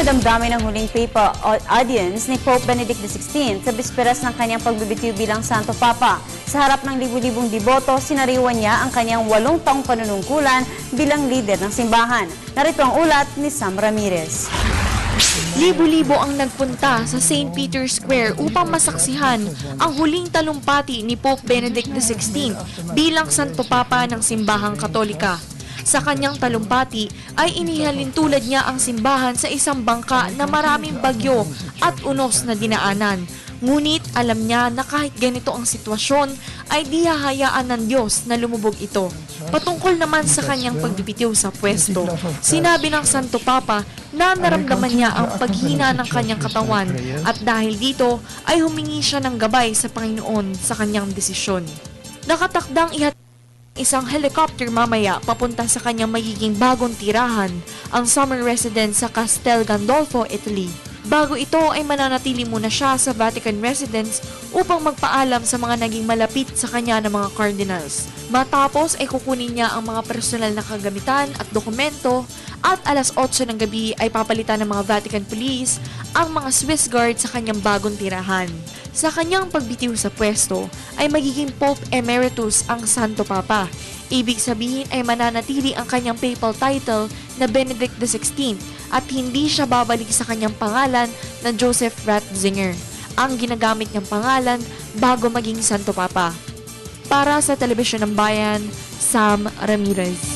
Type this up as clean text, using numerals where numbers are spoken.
madamdamin ang huling papal audience ni Pope Benedict XVI sa bisperas ng kanyang pagbibitiw bilang Santo Papa. Sa harap ng libu-libong deboto, sinariwan niya ang kanyang 8 taong panunungkulan bilang lider ng simbahan. Narito ang ulat ni Sam Ramirez. Libo-libo ang nagpunta sa St. Peter's Square upang masaksihan ang huling talumpati ni Pope Benedict XVI bilang Santo Papa ng Simbahang Katolika. Sa kanyang talumpati ay inihalin tulad niya ang simbahan sa isang bangka na maraming bagyo at unos na dinaanan. Ngunit alam niya na kahit ganito ang sitwasyon ay di hahayaan ng Diyos na lumubog ito. Patungkol naman sa kanyang pagbibitiw sa pwesto, sinabi ng Santo Papa na naramdaman niya ang paghina ng kanyang katawan at dahil dito ay humingi siya ng gabay sa Panginoon sa kanyang desisyon. Nakatakdang isang helicopter mamaya papunta sa kanyang magiging bagong tirahan, ang summer residence sa Castel Gandolfo, Italy. Bago ito ay mananatili muna siya sa Vatican residence upang magpaalam sa mga naging malapit sa kanya ng mga cardinals. Matapos ay kukunin niya ang mga personal na kagamitan at dokumento at alas 8 ng gabi ay papalitan ng mga Vatican Police ang mga Swiss Guard sa kanyang bagong tirahan. Sa kanyang pagbitiw sa pwesto ay magiging Pope Emeritus ang Santo Papa. Ibig sabihin ay mananatili ang kanyang papal title na Benedict XVI at hindi siya babalik sa kanyang pangalan na Joseph Ratzinger, ang ginagamit niyang pangalan bago maging Santo Papa. Para sa Telebisyon ng Bayan, Sam Ramirez.